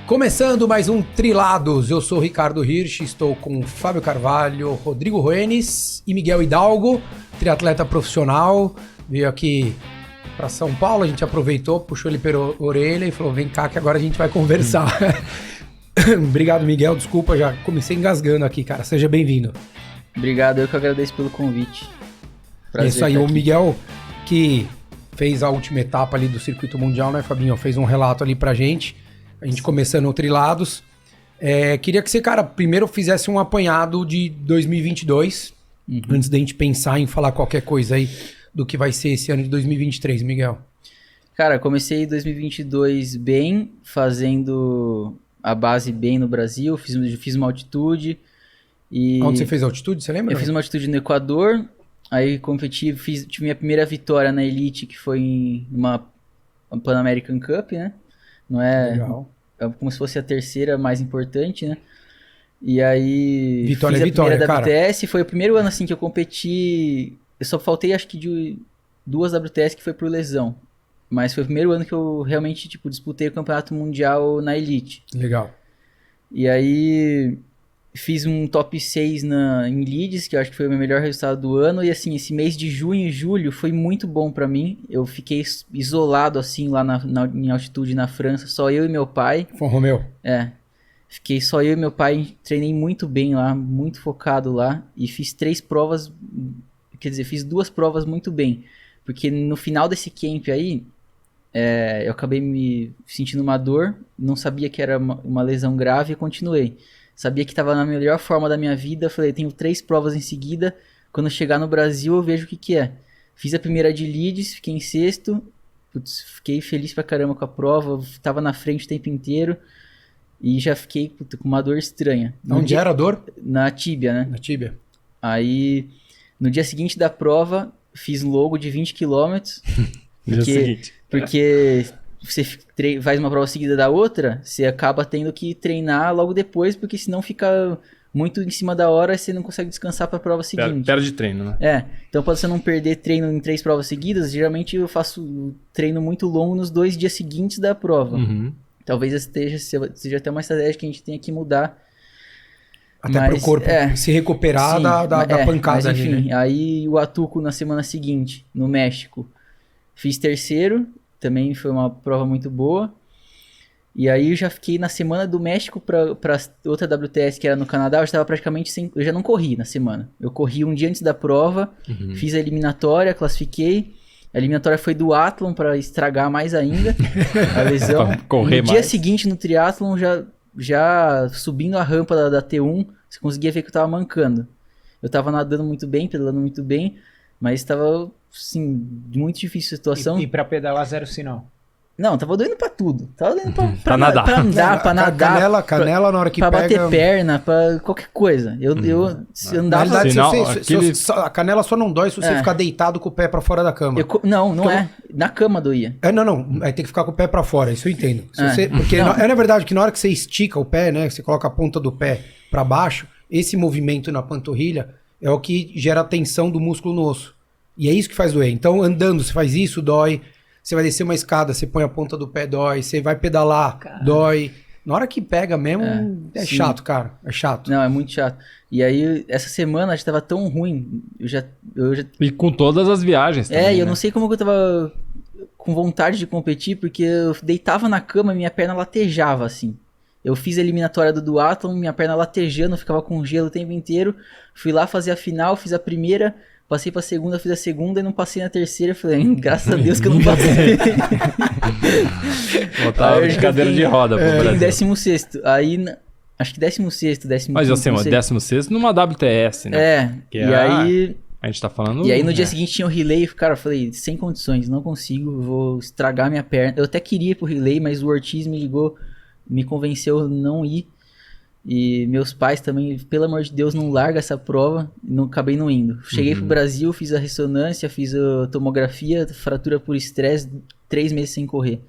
Começando mais um Trilados, eu sou o Ricardo Hirsch, estou com Fábio Carvalho, Rodrigo Roenis e Miguel Hidalgo, triatleta profissional, veio aqui para São Paulo, a gente aproveitou, puxou ele pela orelha e falou, vem cá que agora a gente vai conversar. Obrigado, Miguel, desculpa, já comecei engasgando aqui, cara, seja bem-vindo. Obrigado, eu que agradeço pelo convite. Prazer. É isso aí, o Miguel que fez a última etapa ali do circuito mundial, né, Fabinho, fez um relato ali pra gente. A gente começando o Trilados. Queria que você, cara, primeiro fizesse um apanhado de 2022, antes da gente pensar em falar qualquer coisa aí do que vai ser esse ano de 2023, Miguel. Cara, comecei 2022 bem, fazendo a base bem no Brasil, fiz uma altitude. Onde você fez a altitude, você lembra? Eu fiz uma altitude no Equador, aí competi, tive minha primeira vitória na Elite, que foi em uma Pan American Cup, né? Não é, legal. É como se fosse a terceira mais importante, né? E aí Vitória fiz a primeira cara. WTS, foi o primeiro ano assim que eu competi. Eu só faltei acho que de 2 WTS que foi por lesão. Mas foi o primeiro ano que eu realmente disputei o campeonato mundial na Elite. Legal. E aí fiz um top 6 em Leeds, que eu acho que foi o meu melhor resultado do ano. E assim, esse mês de junho e julho foi muito bom pra mim. Eu fiquei isolado assim lá em altitude na França, só eu e meu pai. Romeu. Fiquei só eu e meu pai, treinei muito bem lá, muito focado lá. E fiz 3 provas, quer dizer, fiz 2 provas muito bem. Porque no final desse camp aí, eu acabei me sentindo uma dor, não sabia que era uma lesão grave e continuei. Sabia que estava na melhor forma da minha vida. Falei, tenho 3 provas em seguida. Quando chegar no Brasil, eu vejo o que é. Fiz a primeira de Leeds, fiquei em 6º. Putz, fiquei feliz pra caramba com a prova. Tava na frente o tempo inteiro. E já fiquei com uma dor estranha. Onde era a dor? Na tíbia, né? Na tíbia. Aí, no dia seguinte da prova, fiz logo de 20 km. Porque você faz uma prova seguida da outra, você acaba tendo que treinar logo depois, porque senão fica muito em cima da hora e você não consegue descansar para a prova seguinte. Perde treino, né? Então para você não perder treino em 3 provas seguidas, geralmente eu faço treino muito longo nos 2 dias seguintes da prova. Talvez seja até uma estratégia que a gente tenha que mudar. Até para o corpo se recuperar sim, da pancada. Mas enfim, ali, né? Aí o Atuco na semana seguinte, no México, fiz 3º. Também foi uma prova muito boa. E aí eu já fiquei na semana do México para outra WTS que era no Canadá. Eu estava praticamente eu já não corri na semana. Eu corri um dia antes da prova, fiz a eliminatória, classifiquei. A eliminatória foi do Athlon para estragar mais ainda a lesão. No dia seguinte no triatlon, já subindo a rampa da T1, você conseguia ver que eu estava mancando. Eu estava nadando muito bem, pedalando muito bem, mas estava... Sim, muito difícil a situação. E pra pedalar 0 sinal? Não, tava doendo pra tudo. Tava doendo pra nadar. Pra andar, pra nadar. Canela na hora que pra pega... bater perna, pra qualquer coisa. Se andava... Na verdade, Sinal, a canela só não dói se você ficar deitado com o pé pra fora da cama. Não é. Na cama doía. Não. Aí tem que ficar com o pé pra fora, isso eu entendo. Porque na verdade que na hora que você estica o pé, né, você coloca a ponta do pé pra baixo, esse movimento na panturrilha é o que gera a tensão do músculo no osso. E é isso que faz doer. Então, andando, você faz isso, dói. Você vai descer uma escada, você põe a ponta do pé, dói. Você vai pedalar, dói. Na hora que pega mesmo, é chato, cara. É chato. Não, é muito chato. E aí, essa semana, a gente tava tão ruim. Eu já... E com todas as viagens também, e eu não sei como que eu tava com vontade de competir, porque eu deitava na cama e minha perna latejava, assim. Eu fiz a eliminatória do duatlon, minha perna latejando, ficava com gelo o tempo inteiro. Fui lá fazer a final, fiz a primeira... Passei pra segunda, fiz a segunda e não passei na terceira. Falei, graças a Deus que eu não passei. Botaram de cadeira de roda pro Brasil. Em 16º. Aí, acho que 16º, 15º. Mas assim, 16º numa WTS, né? Aí... A gente tá falando... E aí no dia seguinte tinha o relay. Cara, eu falei, sem condições, não consigo. Vou estragar minha perna. Eu até queria ir pro relay, mas o Ortiz me ligou. Me convenceu a não ir. E meus pais também, pelo amor de Deus, não larga essa prova, acabei não indo. Cheguei pro Brasil, fiz a ressonância, fiz a tomografia, fratura por estresse, 3 meses sem correr.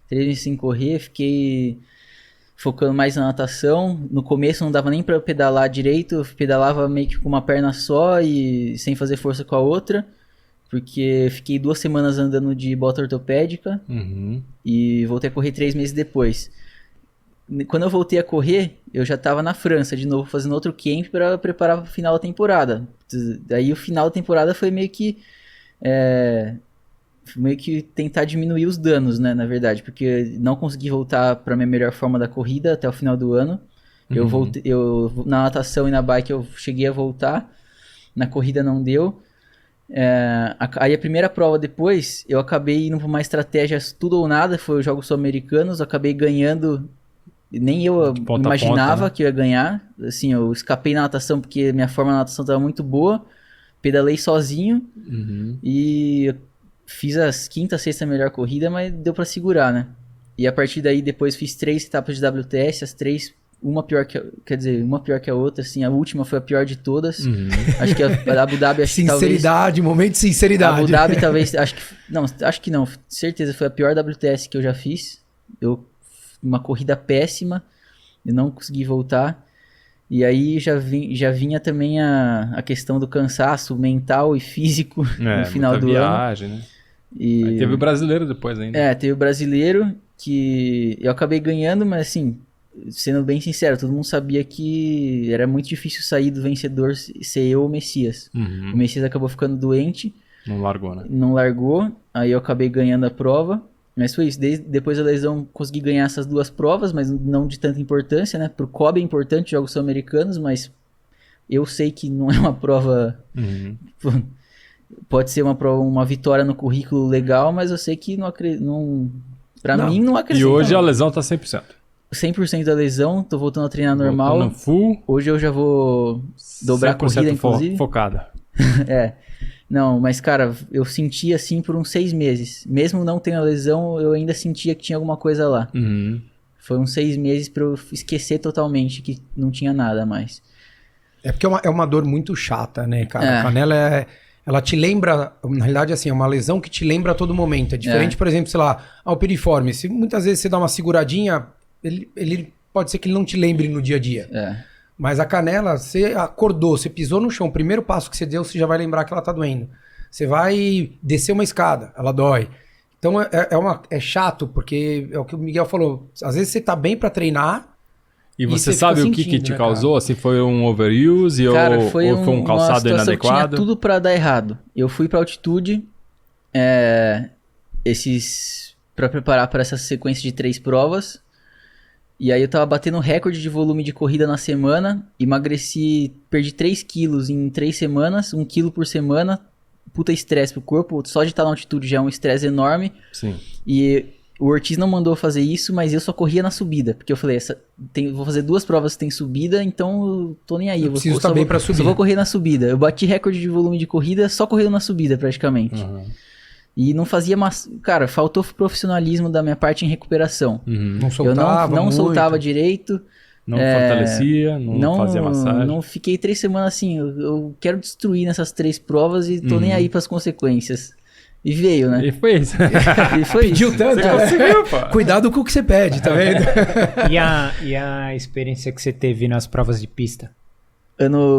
3 meses sem correr, fiquei focando mais na natação. No começo não dava nem pra pedalar direito, eu pedalava meio que com uma perna só e sem fazer força com a outra. Porque fiquei 2 semanas andando de bota ortopédica e voltei a correr 3 meses depois. quando eu voltei a correr, eu já tava na França de novo, fazendo outro camp para preparar pro final da temporada. Daí o final da temporada foi meio que tentar diminuir os danos, né, na verdade, porque não consegui voltar para minha melhor forma da corrida até o final do ano. Eu na natação e na bike eu cheguei a voltar, na corrida não deu. Aí a primeira prova depois, eu acabei indo pra uma estratégia tudo ou nada, foi os Jogos Sul-Americanos, acabei ganhando, nem eu imaginava ponta, né? Que eu ia ganhar, assim, eu escapei na natação porque minha forma na natação estava muito boa, pedalei sozinho e fiz as quinta, sexta melhor corrida, mas deu pra segurar, né? E a partir daí depois fiz 3 etapas de WTS, as 3... uma pior que a outra, assim, a última foi a pior de todas. Acho que a Abu Dhabi... Sinceridade, momento de sinceridade. A Abu Dhabi talvez, acho que não, certeza foi a pior WTS que eu já fiz. Uma corrida péssima, eu não consegui voltar. E aí já vinha também a questão do cansaço mental e físico no final do viagem, ano. Né? E aí teve o brasileiro depois ainda. Teve o brasileiro que eu acabei ganhando, mas assim... Sendo bem sincero, todo mundo sabia que era muito difícil sair do vencedor ser eu ou o Messias. O Messias acabou ficando doente. Não largou, né? Não largou, aí eu acabei ganhando a prova. Mas foi isso, depois da lesão consegui ganhar essas 2 provas, mas não de tanta importância, né? Pro Kobe é importante, Jogos Sul-Americanos, mas eu sei que não é uma prova... Pode ser uma vitória no currículo legal, mas eu sei que pra mim não acredito. E hoje a lesão tá 100%. 100% da lesão, tô voltando a treinar normal. Voltando full. Hoje eu já vou dobrar a corrida, inclusive. Focada. Não, mas cara, eu senti assim por uns 6 meses. Mesmo não tendo a lesão, eu ainda sentia que tinha alguma coisa lá. Foi uns 6 meses pra eu esquecer totalmente que não tinha nada mais. É porque é uma dor muito chata, né, cara? A canela ela te lembra, na realidade, assim, é uma lesão que te lembra a todo momento. É diferente, por exemplo, sei lá, o piriforme. Se muitas vezes você dá uma seguradinha... Ele pode ser que ele não te lembre no dia a dia. Mas a canela, você acordou, você pisou no chão, o primeiro passo que você deu, você já vai lembrar que ela tá doendo. Você vai descer uma escada, ela dói. Então é chato, porque é o que o Miguel falou. Às vezes você tá bem pra treinar. E você sabe o que te causou? Cara? Assim, foi um overuse cara, ou foi um calçado inadequado? Tinha tudo pra dar errado. Eu fui pra altitude, pra preparar para essa sequência de 3 provas. E aí eu tava batendo recorde de volume de corrida na semana, perdi 3 quilos em 3 semanas, 1 quilo por semana, puta estresse pro corpo, só de estar na altitude já é um estresse enorme. Sim. E o Ortiz não mandou fazer isso, mas eu só corria na subida, porque eu falei, vou fazer 2 provas que tem subida, então eu tô nem aí. Eu preciso estar bem pra subir. Só vou correr na subida. Eu bati recorde de volume de corrida só correndo na subida, praticamente. E não fazia... Cara, faltou profissionalismo da minha parte em recuperação. Não soltava eu não soltava direito. Não fortalecia, não fazia massagem. Não fiquei 3 semanas assim. Eu quero destruir nessas 3 provas e tô nem aí pras consequências. E veio, né? E foi isso. Pediu tanto. Você conseguiu, pô. Cuidado com o que você pede, tá vendo? E a experiência que você teve nas provas de pista?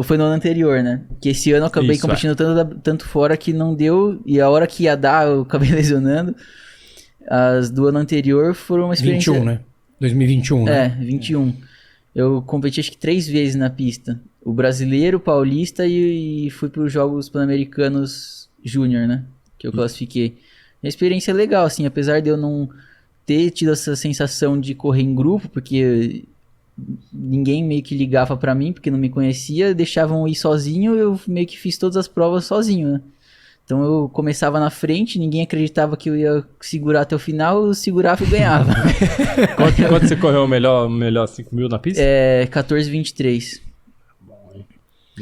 Foi no ano anterior, né? Que esse ano eu acabei competindo tanto fora que não deu. E a hora que ia dar, eu acabei lesionando. As do ano anterior foram uma experiência... 21, né? 2021, né? 21. Eu competi acho que 3 vezes na pista. O brasileiro, o paulista e fui para os Jogos Pan-Americanos Júnior, né? Que eu classifiquei. Uma experiência legal, assim. Apesar de eu não ter tido essa sensação de correr em grupo, porque... ninguém meio que ligava pra mim, porque não me conhecia, deixavam eu ir sozinho, eu meio que fiz todas as provas sozinho, né? Então eu começava na frente, ninguém acreditava que eu ia segurar até o final, eu segurava e ganhava. Quanto você correu o melhor 5.000 na pista? 14,23.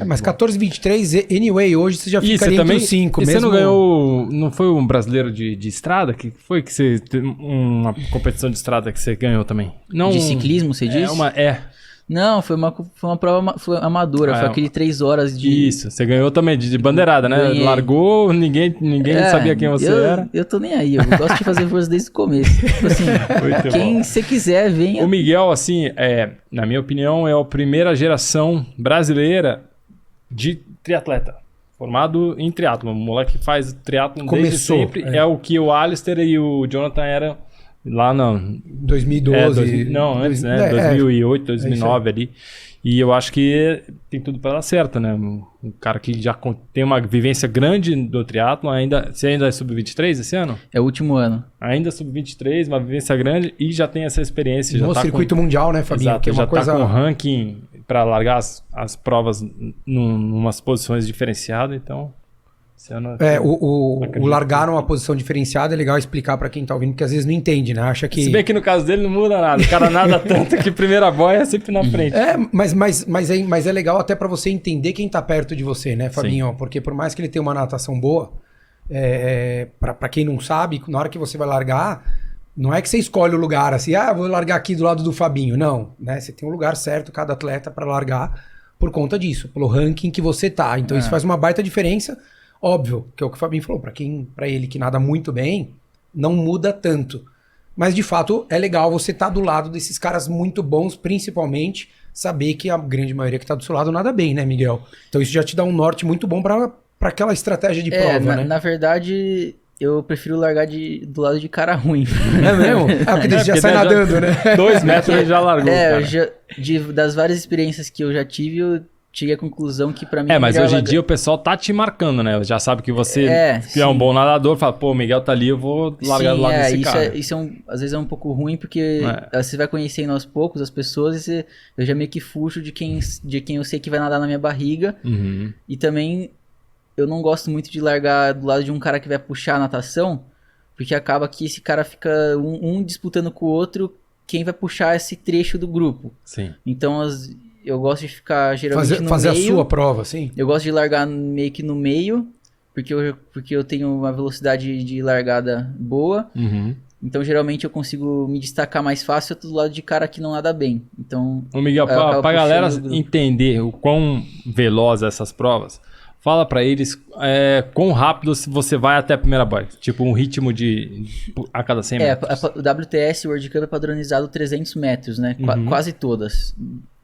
Mas 14,23, anyway, hoje você já ficaria entre os 5. E mesmo... você não ganhou... Não foi um brasileiro de estrada? Que foi que você... Uma competição de estrada que você ganhou também? Não, de ciclismo, você disse? Não, foi uma prova amadora. Foi aquele 3 horas de... Isso, você ganhou também de bandeirada, né? Ganhei. Largou, ninguém sabia quem você era. Eu tô nem aí, eu gosto de fazer força desde o começo. Tipo assim, quem você quiser, venha. O Miguel, assim, na minha opinião, é a primeira geração brasileira de triatleta, formado em triatlon. O moleque faz triatlon desde sempre. É o que o Alistair e o Jonathan eram Lá não. 2012. Não, antes, né? 2008, 2009 ali. E eu acho que tem tudo para dar certo, né? Um cara que já tem uma vivência grande do triatlo, você ainda é sub-23 esse ano? É o último ano. Ainda sub-23, uma vivência grande e já tem essa experiência. No circuito mundial, né, Fabinho? Exato, que é uma já coisa... tá com ranking para largar as provas umas posições diferenciadas, então... O largar uma posição diferenciada é legal explicar pra quem tá ouvindo, porque às vezes não entende, né? Acha que... Se bem que no caso dele não muda nada. O cara nada tanto que primeira boia é sempre na frente. Mas é legal até pra você entender quem tá perto de você, né, Fabinho? Sim. Porque por mais que ele tenha uma natação boa, pra quem não sabe, na hora que você vai largar, não é que você escolhe o lugar assim, vou largar aqui do lado do Fabinho. Não, né? Você tem um lugar certo, cada atleta, pra largar por conta disso, pelo ranking que você tá. Então isso faz uma baita diferença. Óbvio, que é o que o Fabinho falou, pra ele que nada muito bem, não muda tanto. Mas de fato é legal você estar do lado desses caras muito bons, principalmente saber que a grande maioria que tá do seu lado nada bem, né, Miguel? Então isso já te dá um norte muito bom pra aquela estratégia de prova, né? Na verdade, eu prefiro largar do lado de cara ruim. É mesmo? Porque já sai nadando, né? 2 metros ele já largou, das várias experiências que eu já tive, eu cheguei à conclusão que pra mim... mas hoje em dia o pessoal tá te marcando, né? Já sabe que você é um bom nadador, fala, pô, o Miguel tá ali, eu vou largar do lado desse cara. Isso às vezes é um pouco ruim, porque você vai conhecendo aos poucos as pessoas e eu já meio que fujo de quem eu sei que vai nadar na minha barriga. Uhum. E também eu não gosto muito de largar do lado de um cara que vai puxar a natação, porque acaba que esse cara fica um disputando com o outro quem vai puxar esse trecho do grupo. Sim. Então eu gosto de ficar geralmente no meio. Fazer a sua prova, sim? Eu gosto de largar meio que no meio, porque eu tenho uma velocidade de largada boa. Uhum. Então, geralmente, eu consigo me destacar mais fácil. Eu tô do lado de cara que não nada bem. Então, ô Miguel, pra galera entender o quão veloz essas provas, fala pra eles quão rápido você vai até a primeira boia. Tipo, um ritmo a cada 100 metros. O WTS, o World Cup, é padronizado 300 metros, né? Uhum. Quase todas.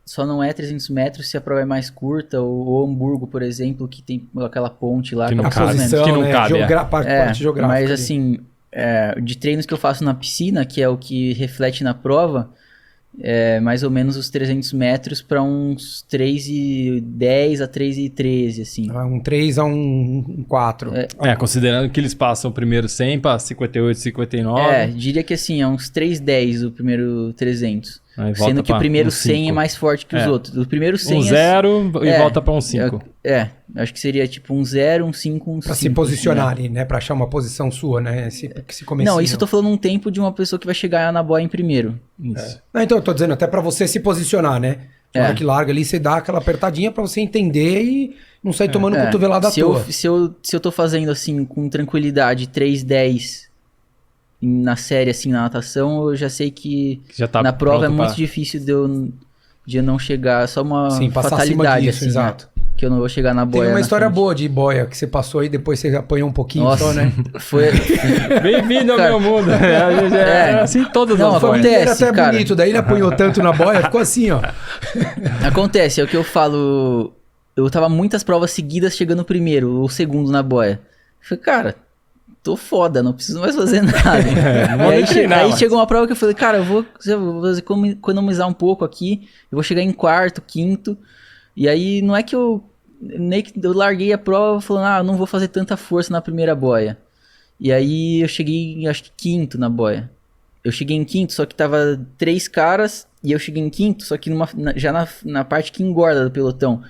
Só não é 300 metros se a prova é mais curta, ou Hamburgo, por exemplo, que tem aquela ponte lá. Que não cabe, parte geográfica. Mas assim, de treinos que eu faço na piscina, que é o que reflete na prova, mais ou menos os 300 metros para uns 3,10 a 3,13, assim. Um 3 a um 4. Considerando que eles passam o primeiro 100 para 58, 59. Diria que assim, é uns 3,10 o primeiro 300. Sendo que o primeiro 100 é mais forte que os outros. O primeiro 100 0 e volta para um 5. Acho que seria tipo um 0, um 5, um 5. Pra se posicionar ali, né? Pra achar uma posição sua, né? Esse comecinho. Não, isso eu tô falando um tempo de uma pessoa que vai chegar na boia em primeiro. Isso. Então, eu tô dizendo até pra você se posicionar, né? Na hora que larga ali, você dá aquela apertadinha pra você entender e não sair tomando cotovelada à toa. Se eu tô fazendo assim, com tranquilidade, 3,10 na série, assim, na natação, eu já sei que já tá na prova é muito difícil de eu não chegar, só uma fatalidade, disso, assim, exato. Que eu não vou chegar na boia. Tem uma história boa de boia que você passou aí, depois você apanhou um pouquinho. Nossa, só, né? Foi... Bem-vindo ao meu mundo. Assim todas as boias. Ele era até bonito, daí ele apanhou tanto na boia, ficou assim, ó. Acontece, é o que eu falo, eu tava muitas provas seguidas chegando primeiro ou segundo na boia. Eu falei, cara, tô foda, não preciso mais fazer nada. Aí chegou uma prova que eu falei, cara, eu vou economizar um pouco aqui, eu vou chegar em quarto, quinto, e aí não é que eu larguei a prova falando, não vou fazer tanta força na primeira boia. E aí eu cheguei, acho que quinto na boia. Eu cheguei em quinto, só que tava 3 caras, e eu cheguei em quinto, só que já na parte que engorda do pelotão.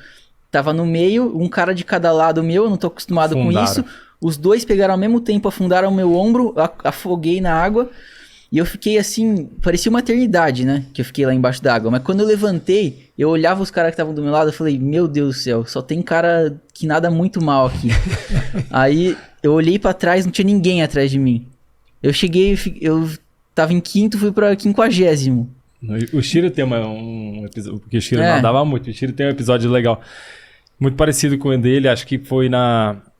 Tava no meio, um cara de cada lado meu, eu não tô acostumado com isso. Os 2 pegaram ao mesmo tempo, afundaram o meu ombro, afoguei na água. E eu fiquei assim, parecia uma eternidade, né? Que eu fiquei lá embaixo d'água. Mas quando eu levantei, eu olhava os caras que estavam do meu lado, eu falei, meu Deus do céu, só tem cara que nada muito mal aqui. Aí eu olhei pra trás, não tinha ninguém atrás de mim. Eu cheguei, eu tava em quinto, fui pra 50º. O Chiro tem um episódio, porque o Chiro nadava muito. O Chiro tem um episódio legal, muito parecido com o dele, acho que foi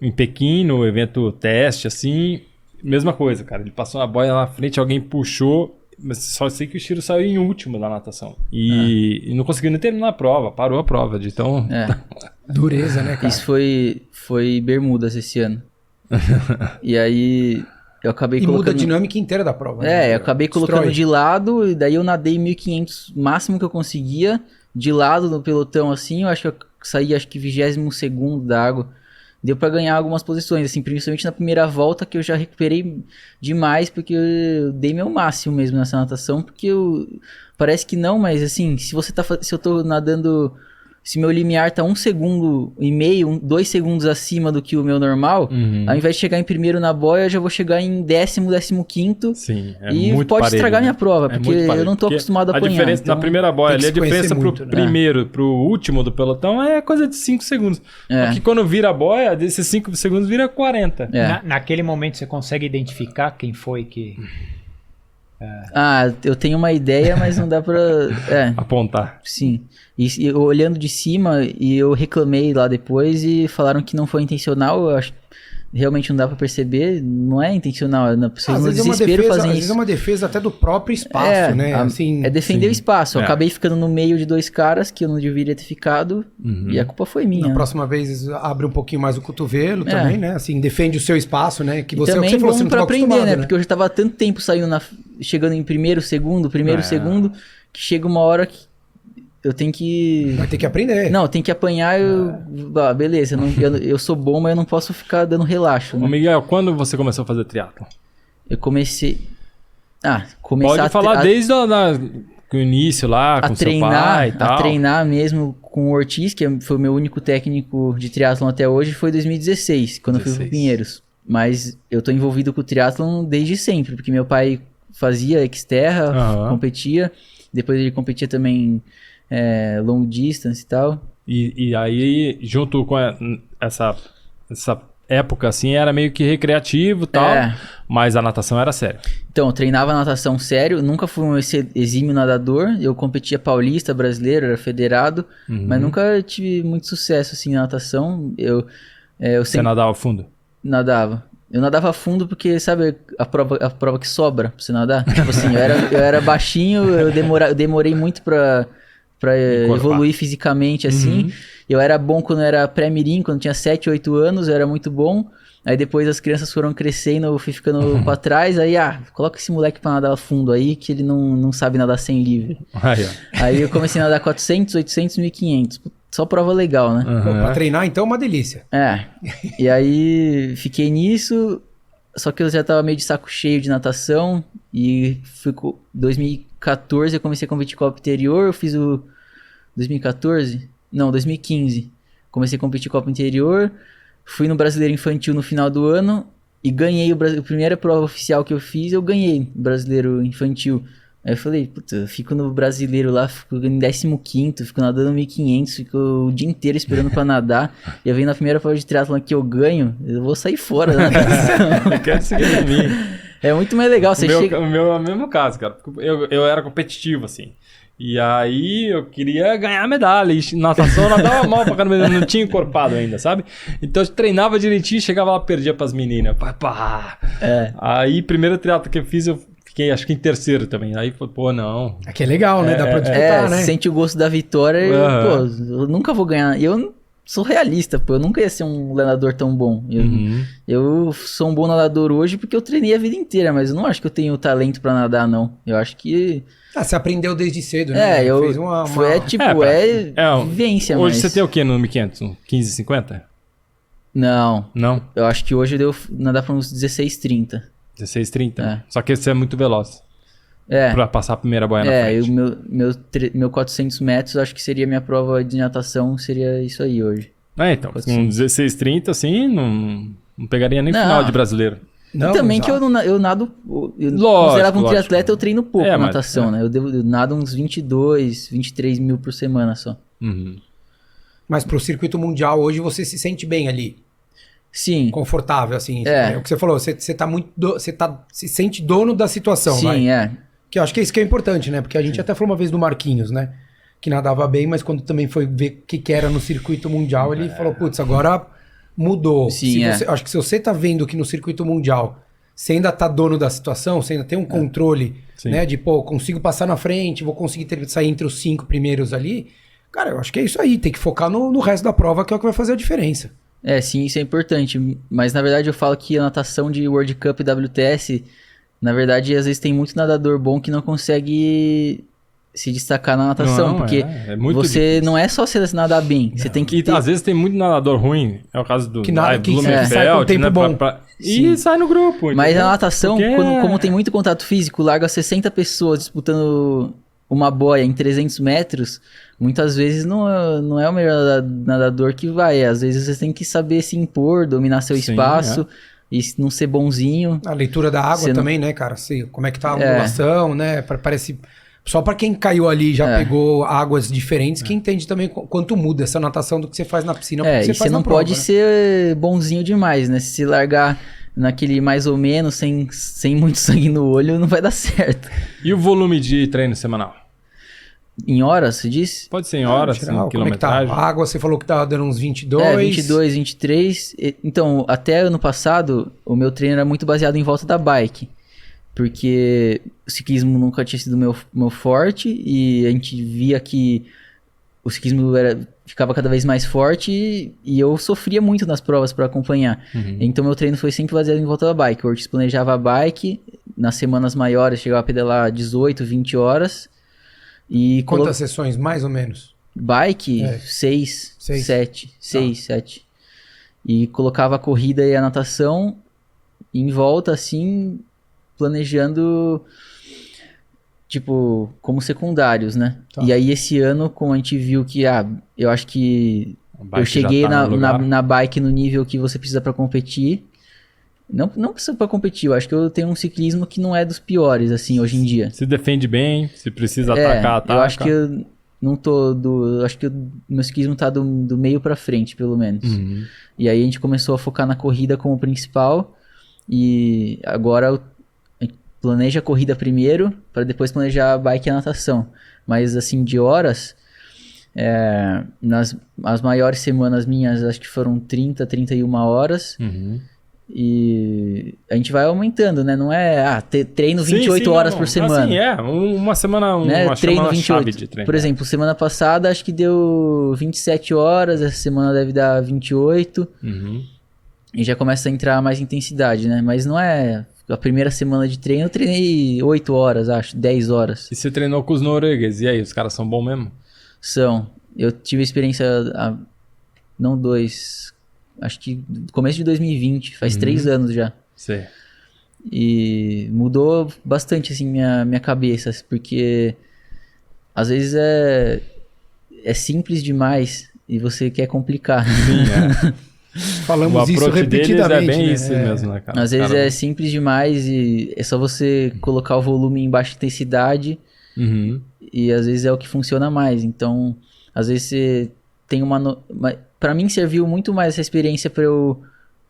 em Pequim, no evento teste, assim, mesma coisa, cara. Ele passou na boia lá na frente, alguém puxou, mas só sei que o Chiro saiu em último da natação. E não conseguiu nem terminar a prova, parou a prova de tão... Dureza, né, cara? Isso foi Bermudas esse ano. E aí eu acabei E colocando... muda a dinâmica inteira da prova. Né? eu acabei colocando de lado, e daí eu nadei 1.500, máximo que eu conseguia, de lado no pelotão, assim, eu acho que eu saí, acho que 22º da água. Deu pra ganhar algumas posições, assim, principalmente na primeira volta, que eu já recuperei demais, porque eu dei meu máximo mesmo nessa natação, porque parece que não, mas assim, se eu tô nadando... Se meu limiar tá 1,5 segundo, 2 segundos acima do que o meu normal, ao invés de chegar em primeiro na boia, eu já vou chegar em 10º, 15º. Sim, e muito pode parelho, estragar né? minha prova, porque eu não tô acostumado a apanhar. A diferença então... na primeira boia ali, a diferença pro muito, né? primeiro pro último do pelotão é coisa de 5 segundos. Porque quando vira a boia, desses 5 segundos vira 40. Naquele momento você consegue identificar quem foi que... eu tenho uma ideia, mas não dá pra... Apontar. Sim. E olhando de cima, e eu reclamei lá depois e falaram que não foi intencional. Eu acho que realmente não dá pra perceber. Não é intencional. As pessoas no desespero fazem isso. Às vezes é uma defesa até do próprio espaço, né? Assim, é defender o espaço. Eu acabei ficando no meio de 2 caras que eu não deveria ter ficado. E a culpa foi minha. Na próxima vez abre um pouquinho mais o cotovelo também, né? Assim, defende o seu espaço, né? Que você, também é o que você falou, bom você não pra tá aprender, né? né? Porque eu já tava há tanto tempo chegando em primeiro, segundo, segundo, que chega uma hora que eu tenho que... Vai ter que aprender. Não, tem que apanhar, beleza, eu sou bom, mas eu não posso ficar dando relaxo. Ô Né? Miguel, quando você começou a fazer triatlon? Eu comecei... Pode falar desde o início lá, com seu pai e tal. A treinar mesmo com o Ortiz, que foi o meu único técnico de triatlon até hoje, foi 2016, quando eu fui pro Pinheiros. Mas eu tô envolvido com o triatlon desde sempre, porque meu pai fazia Xterra, competia, depois ele competia também... long distance e tal. E aí, junto com essa época, assim, era meio que recreativo e tal, mas a natação era sério. Então, eu treinava natação sério, nunca fui um exímio nadador, eu competia paulista, brasileiro, era federado, mas nunca tive muito sucesso, assim, na natação. Você nadava fundo? Nadava. Eu nadava fundo porque, sabe, a prova que sobra pra você nadar? Tipo assim, eu era baixinho, eu demorei muito pra evoluir fisicamente, assim. Eu era bom quando era pré-mirim, quando tinha 7, 8 anos, eu era muito bom. Aí depois as crianças foram crescendo, eu fui ficando pra trás. Aí, coloca esse moleque pra nadar fundo aí, que ele não sabe nadar sem livre. Aí eu comecei a nadar 400, 800, 1500. Só prova legal, né? Pra treinar, então, é uma delícia. E aí fiquei nisso, só que eu já tava meio de saco cheio de natação. E fui com 2014 eu comecei a competir Copa Interior, eu fiz o 2014? Não, 2015. Comecei a competir Copa Interior, fui no Brasileiro Infantil no final do ano e ganhei a primeira prova oficial que eu fiz, eu ganhei o Brasileiro Infantil. Aí eu falei, puta, eu fico no Brasileiro lá, fico em 15º, fico nadando 1500, fico o dia inteiro esperando pra nadar. E eu venho na primeira prova de triatlon que eu ganho, eu vou sair fora da natação. Eu quero seguir a mim. É muito mais legal. O meu é o mesmo caso, cara. Eu era competitivo, assim. E aí eu queria ganhar medalha. E natação eu nadava mal pra caramba, eu não tinha encorpado ainda, sabe? Então eu treinava direitinho, chegava lá, perdia pras meninas. Aí, primeiro triatlo que eu fiz, eu fiquei acho que em terceiro também. Aí, pô, não. Aqui é legal, né? Dá pra disputar, né? Sente o gosto da vitória e, eu nunca vou ganhar. Eu sou realista, eu nunca ia ser um nadador tão bom. Eu sou um bom nadador hoje porque eu treinei a vida inteira, mas eu não acho que eu tenho talento pra nadar, não. Eu acho que... você aprendeu desde cedo, né? Fez vivência. Hoje você tem o quê no 1500? 15,50? Não. Não? Eu acho que hoje eu devo nadar pra uns 16,30. 16,30? Só que você é muito veloz. Pra passar a primeira boia na frente. Meu 400 metros, acho que seria minha prova de natação, seria isso aí hoje. Então, com 16,30, assim, não pegaria nem final de brasileiro. Não, também que eu nado... considerava um triatleta, eu treino pouco natação, né? Eu nado uns 22, 23 mil por semana só. Mas pro circuito mundial hoje você se sente bem ali? Sim. Confortável, assim. É o que você falou, você tá muito... Você se sente dono da situação, Sim, Que eu acho que é isso que é importante, né? Porque a gente até falou uma vez do Marquinhos, né? Que nadava bem, mas quando também foi ver o que era no circuito mundial, ele falou, putz, agora mudou. Sim, acho que se você tá vendo que no circuito mundial você ainda tá dono da situação, você ainda tem um controle, né? De, consigo passar na frente, vou conseguir sair entre os 5 primeiros ali. Cara, eu acho que é isso aí. Tem que focar no resto da prova, que é o que vai fazer a diferença. Sim, isso é importante. Mas na verdade eu falo que a natação de World Cup e WTS, na verdade, às vezes tem muito nadador bom que não consegue se destacar na natação, porque é muito você difícil. não é só você nadar bem, você tem que ter... Às vezes tem muito nadador ruim, é o caso do que sai com Blumenfeld, tempo né, bom. E sai no grupo. Mas entendeu? a natação, como tem muito contato físico, larga 60 pessoas disputando uma boia em 300 metros, muitas vezes não é o melhor nadador que vai. Às vezes você tem que saber se impor, dominar seu espaço e não ser bonzinho. A leitura da água também, né, cara? Como é que tá a ondulação, né? Parece... Só pra quem caiu ali e já pegou águas diferentes, que entende também quanto muda essa natação do que você faz na piscina. E você não pode ser bonzinho demais, né? Se largar naquele mais ou menos, sem muito sangue no olho, não vai dar certo. E o volume de treino semanal? Em horas, você disse? Pode ser em horas, em quilometragem. A água, você falou que tava dando uns 22. 22, 23. Então, até ano passado, o meu treino era muito baseado em volta da bike. Porque o ciclismo nunca tinha sido meu forte e a gente via que o ciclismo ficava cada vez mais forte e eu sofria muito nas provas para acompanhar. Então meu treino foi sempre baseado em volta da bike. O Ortiz planejava a bike, nas semanas maiores chegava a pedalar 18, 20 horas. E quantas sessões, mais ou menos? Bike, 6, 7. E colocava a corrida e a natação em volta, assim, planejando, tipo, como secundários, né? Tá. E aí esse ano, como a gente viu que, eu acho que eu cheguei na bike no nível que você precisa para competir. Não precisa para competir, eu acho que eu tenho um ciclismo que não é dos piores, assim, hoje em dia. Se defende bem, se precisa atacar. Eu acho que eu não tô eu acho que o meu ciclismo tá do meio para frente, pelo menos. E aí a gente começou a focar na corrida como principal e agora planeja a corrida primeiro, para depois planejar a bike e a natação. Mas assim, de horas, as maiores semanas minhas, acho que foram 30, 31 horas. E a gente vai aumentando, né? Não é treino 28 horas por semana. Uma semana, uma treino 28. chave de treino. Por exemplo, semana passada acho que deu 27 horas, essa semana deve dar 28. E já começa a entrar mais intensidade, né? Mas não é... A primeira semana de treino eu treinei 8 horas, acho, 10 horas. E você treinou com os noruegueses, e aí, os caras são bons mesmo? São. Eu tive experiência, acho que no começo de 2020, faz 3 anos já. Sei. E mudou bastante, assim, minha cabeça, porque às vezes é simples demais e você quer complicar. Sim, Falamos isso repetidamente. É bem isso mesmo, né, cara? Às vezes é simples demais e é só você colocar o volume em baixa intensidade e às vezes é o que funciona mais. Então, às vezes você tem Pra mim serviu muito mais essa experiência pra eu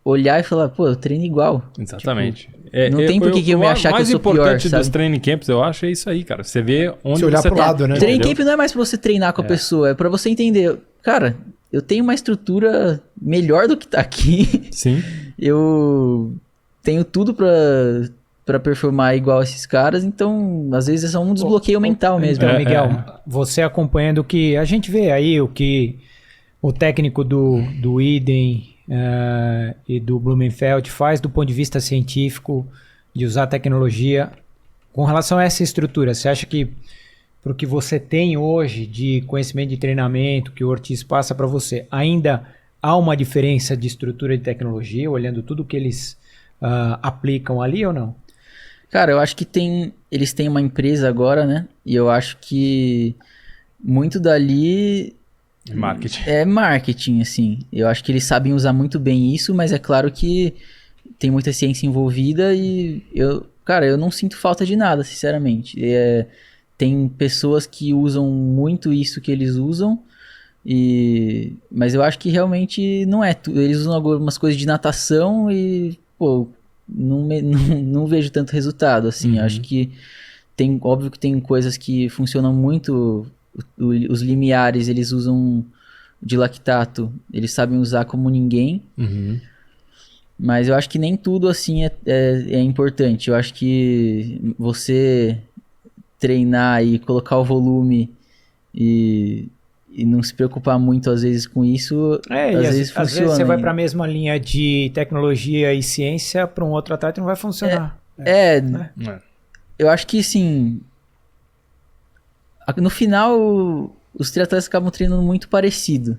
olhar e falar, pô, eu treino igual. Exatamente. Tipo, não tem por que eu me achar que eu sou pior, sabe? O mais importante dos sabe? training camps, eu acho, é isso aí, cara. Você vê onde você olhar pro tá. lado, né? Training camp não é mais pra você treinar com a pessoa, é pra você entender, cara, eu tenho uma estrutura melhor do que tá aqui. Sim. Eu tenho tudo pra performar igual esses caras, então às vezes é só um desbloqueio mental mesmo. Então, Miguel, você acompanhando o que a gente vê aí, o que o técnico do Idem e do Blumenfeld faz do ponto de vista científico, de usar tecnologia, com relação a essa estrutura, você acha que para o que você tem hoje de conhecimento de treinamento, que o Ortiz passa para você, ainda há uma diferença de estrutura de tecnologia, olhando tudo que eles aplicam ali ou não? Cara, eu acho que eles têm uma empresa agora, né? E eu acho que muito dali é marketing, assim. Eu acho que eles sabem usar muito bem isso, mas é claro que tem muita ciência envolvida e eu não sinto falta de nada, sinceramente. Tem pessoas que usam muito isso que eles usam, mas eu acho que realmente não é tudo. Eles usam algumas coisas de natação e, pô, não vejo tanto resultado, assim. Acho que óbvio que tem coisas que funcionam muito. Os limiares, eles usam de lactato, eles sabem usar como ninguém. Mas eu acho que nem tudo, assim, é importante. Eu acho que você treinar e colocar o volume e e não se preocupar muito às vezes com isso, às vezes funciona. Às vezes você vai para a mesma linha de tecnologia e ciência, para um outro atleta não vai funcionar. Eu acho que sim. No final, os triatletas acabam treinando muito parecido.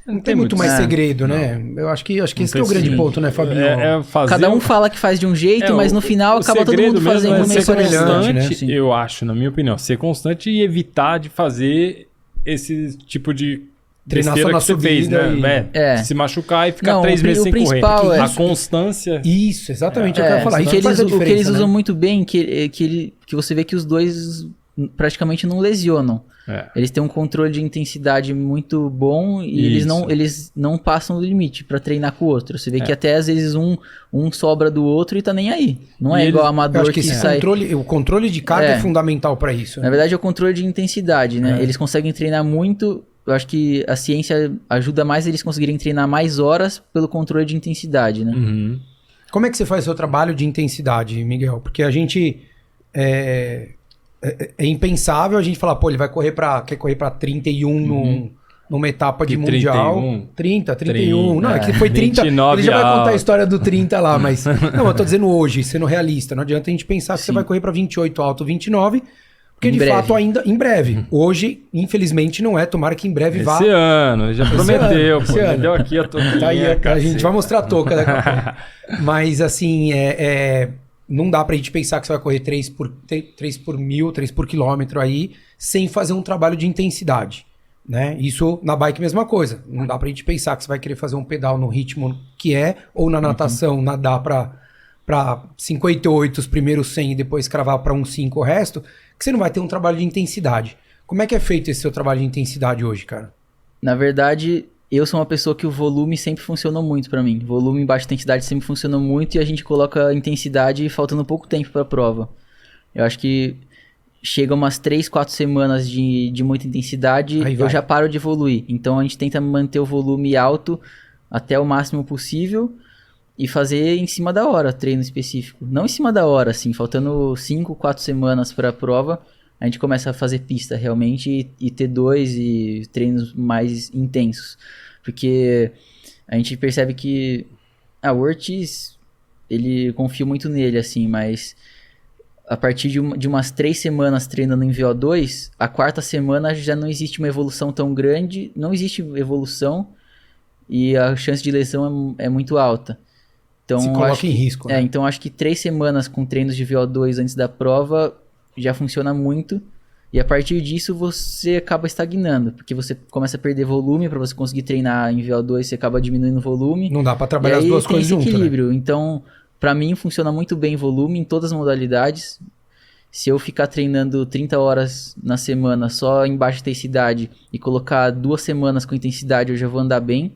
Não tem muito mais segredo, né? Eu acho que esse que é o grande ponto, né, Fabinho? Cada um fala que faz de um jeito, mas no final acaba todo mundo fazendo meio semelhante, né? Eu acho, na minha opinião, ser constante e evitar de fazer esse tipo de treinar só na subida se machucar e ficar 3 meses sem correr. A constância... Isso, exatamente, eu quero falar. O que eles usam muito bem, que você vê que os dois praticamente não lesionam. Eles têm um controle de intensidade muito bom e eles não passam do limite para treinar com o outro. Você vê que até às vezes um sobra do outro e tá nem aí. Não é igual amador que sai... O controle de carga é fundamental para isso. Na verdade é o controle de intensidade, né? Eles conseguem treinar muito... Eu acho que a ciência ajuda mais eles conseguirem treinar mais horas pelo controle de intensidade, né? Como é que você faz o seu trabalho de intensidade, Miguel? Porque a gente... É impensável a gente falar, pô, ele quer correr pra 31 numa etapa de mundial. 31. Não, é que foi 30. Ele já vai contar a história do 30 lá, mas... Não, eu tô dizendo hoje, sendo realista. Não adianta a gente pensar que você vai correr pra 28 alto, 29, porque de fato ainda em breve. Hoje, infelizmente, não é. Tomara que em breve vá. Esse ano, já prometeu, pô. Já deu aqui a touquinha. Tá aí, a gente vai mostrar a touca daqui a pouco. Mas assim, não dá pra gente pensar que você vai correr 3 por 1000, 3 por quilômetro aí, sem fazer um trabalho de intensidade, né? Isso na bike mesma coisa. Não dá pra gente pensar que você vai querer fazer um pedal no ritmo que ou na natação nadar pra 58 os primeiros 100 e depois cravar pra 1,5 o resto, que você não vai ter um trabalho de intensidade. Como é que é feito esse seu trabalho de intensidade hoje, cara? Na verdade... Eu sou uma pessoa que o volume sempre funcionou muito pra mim. Volume em baixa intensidade sempre funcionou muito e a gente coloca a intensidade faltando pouco tempo pra prova. Eu acho que chega umas 3, 4 semanas de muita intensidade, eu já paro de evoluir. Então a gente tenta manter o volume alto até o máximo possível e fazer em cima da hora, treino específico. Não em cima da hora, assim, faltando 5, 4 semanas pra prova, a gente começa a fazer pista realmente e T2 e treinos mais intensos. Porque a gente percebe que o Ortiz, ele confio muito nele, assim, mas a partir de umas 3 semanas treinando em VO2, a 4ª semana já não existe uma evolução tão grande, não existe evolução e a chance de lesão é muito alta. Então, se coloca em risco, né? Então acho que 3 semanas com treinos de VO2 antes da prova já funciona muito. E a partir disso você acaba estagnando, porque você começa a perder volume. Para você conseguir treinar em VO2, você acaba diminuindo o volume. Não dá para trabalhar as duas coisas juntas, equilíbrio. Né? Então, para mim funciona muito bem volume em todas as modalidades. Se eu ficar treinando 30 horas na semana só em baixa intensidade e colocar 2 semanas com intensidade, eu já vou andar bem.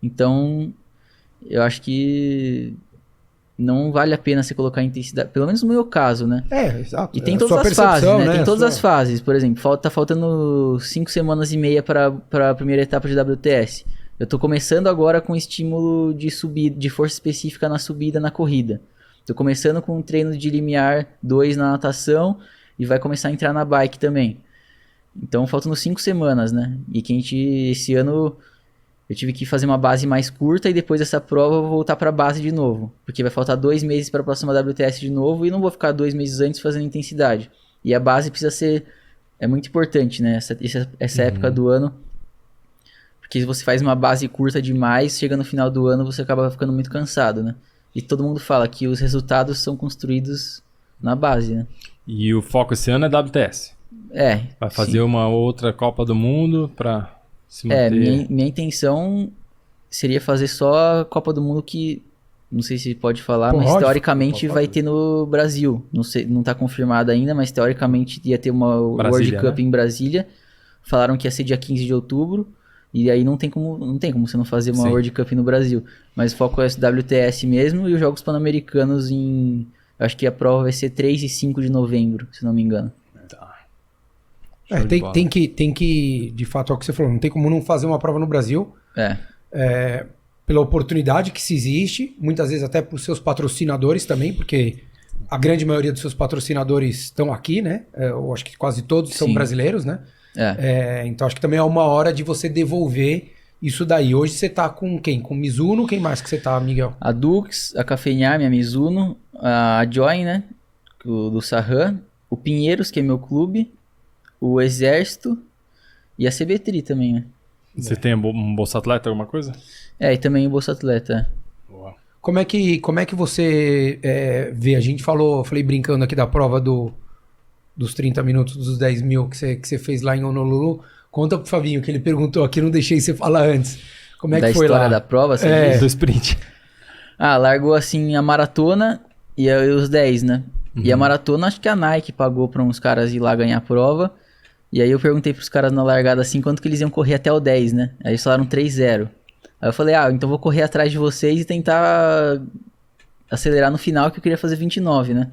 Então, eu acho que não vale a pena você colocar intensidade, pelo menos no meu caso, né? Exato. E tem todas as fases, né? Tem todas as fases. Por exemplo, tá faltando 5 semanas e meia para a primeira etapa de WTS. Eu tô começando agora com estímulo de subida, de força específica na subida, na corrida. Tô começando com um treino de limiar 2 na natação e vai começar a entrar na bike também. Então, faltando 5 semanas, né? E que esse ano... Eu tive que fazer uma base mais curta e depois dessa prova eu vou voltar para a base de novo. Porque vai faltar 2 meses para a próxima WTS de novo e não vou ficar 2 meses antes fazendo intensidade. E a base precisa ser... É muito importante, né? Essa época do ano. Porque se você faz uma base curta demais, chega no final do ano você acaba ficando muito cansado, né? E todo mundo fala que os resultados são construídos na base, né? E o foco esse ano é WTS. Vai fazer uma outra Copa do Mundo para... Minha intenção seria fazer só a Copa do Mundo que, não sei se pode falar, mas teoricamente vai ter no Brasil. Não sei, não tá confirmado ainda, mas teoricamente ia ter uma World Cup em Brasília. Falaram que ia ser dia 15 de outubro, e aí não tem como você não fazer uma World Cup no Brasil. Mas o foco é WTS mesmo e os Jogos Pan-Americanos acho que a prova vai ser 3 e 5 de novembro, se não me engano. Tem que, de fato, é o que você falou, não tem como não fazer uma prova no Brasil. Pela oportunidade que se existe, muitas vezes até para os seus patrocinadores também, porque a grande maioria dos seus patrocinadores estão aqui, né? Eu acho que quase todos são brasileiros, né? Então acho que também é uma hora de você devolver isso daí. Hoje você tá com quem? Com Mizuno? Quem mais que você tá, Miguel? A Dux, a Cafeinhar, a Mizuno, a Join, né? Do Sarran, o Pinheiros, que é meu clube, o Exército e a CB3 também, né? Você tem um Bolsa Atleta, alguma coisa? E também o Bolsa Atleta. Boa. Como é que você vê? Falei brincando aqui da prova dos 30 minutos, dos 10 mil que você fez lá em Honolulu. Conta pro Fabinho, que ele perguntou aqui, não deixei você falar antes. Como é que foi lá? Da história da prova, você diz? Do sprint. Largou assim a maratona e aí os 10, né? E a maratona, acho que a Nike pagou pra uns caras ir lá ganhar a prova. E aí eu perguntei pros caras na largada assim, quanto que eles iam correr até o 10, né? Aí eles falaram 3-0. Aí eu falei, então vou correr atrás de vocês e tentar acelerar no final, que eu queria fazer 29, né?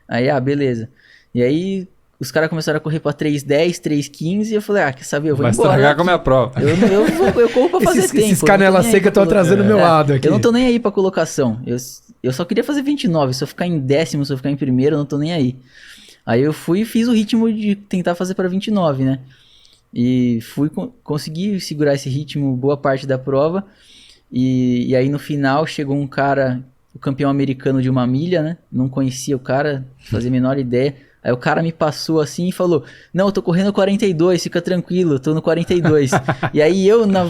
Aí, beleza. E aí os caras começaram a correr pra 3:10, 3:15 e eu falei, quer saber, eu vou embora. Vai estragar com a minha prova. Eu corro pra fazer tempo. Esses canela seca estão atrasando o meu lado aqui. Eu não tô nem aí pra colocação. Eu só queria fazer 29. Se eu ficar em 10º, se eu ficar em primeiro, eu não tô nem aí. Aí eu fui e fiz o ritmo de tentar fazer pra 29, né? E consegui segurar esse ritmo boa parte da prova. E aí no final chegou um cara, o campeão americano de 1 milha, né? Não conhecia o cara, fazia a menor ideia. Aí o cara me passou assim e falou, não, eu tô correndo 42, fica tranquilo, eu tô no 42. E aí eu, na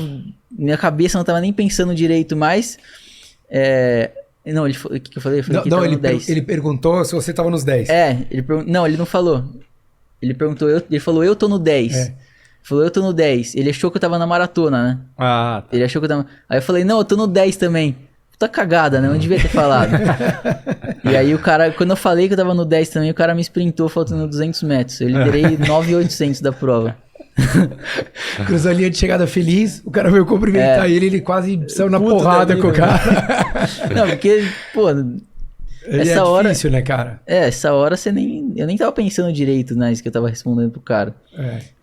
minha cabeça, não tava nem pensando direito mais. Não, o que eu falei? Eu falei que tava no 10. Ele perguntou se você tava nos 10. Não, ele não falou. Ele perguntou, ele falou, eu tô no 10. Ele falou, eu tô no 10. Ele achou que eu tava na maratona, né? Tá. Ele achou que eu tava... Aí eu falei, não, eu tô no 10 também. Puta cagada, né? Eu não devia ter falado. E aí o cara, quando eu falei que eu tava no 10 também, o cara me sprintou faltando 200 metros. Eu liderei 9.800 da prova. Cruzou a linha de chegada feliz, o cara veio cumprimentar ele quase saiu na porrada com o cara. Não, porque, pô... Essa hora, difícil, né, cara? Essa hora eu nem tava pensando direito nisso que eu tava respondendo pro cara.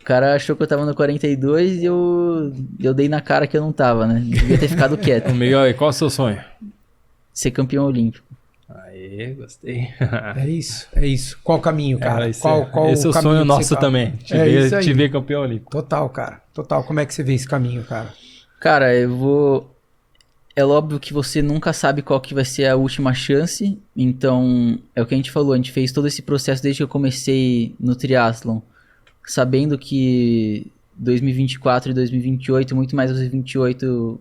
O cara achou que eu tava no 42 e eu dei na cara que eu não tava, né? Devia ter ficado quieto. Miguel, e qual é o seu sonho? Ser campeão olímpico. Aê, gostei. É isso. Qual o caminho, cara? Esse é o sonho nosso também. Te ver campeão olímpico. Total, cara. Total. Como é que você vê esse caminho, cara? Cara, é óbvio que você nunca sabe qual que vai ser a última chance, então é o que a gente falou, a gente fez todo esse processo desde que eu comecei no triatlon, sabendo que 2024 e 2028, muito mais 2028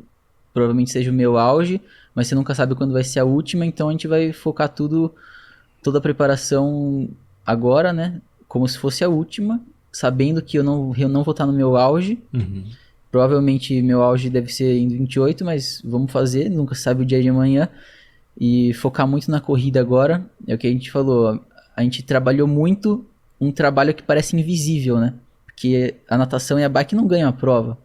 provavelmente seja o meu auge, mas você nunca sabe quando vai ser a última, então a gente vai focar toda a preparação agora, né, como se fosse a última, sabendo que eu não vou estar no meu auge. Provavelmente meu auge deve ser em 28, mas vamos fazer, nunca sabe o dia de amanhã. E focar muito na corrida agora, é o que a gente falou. A gente trabalhou muito um trabalho que parece invisível, né? Porque a natação e a bike não ganham a prova.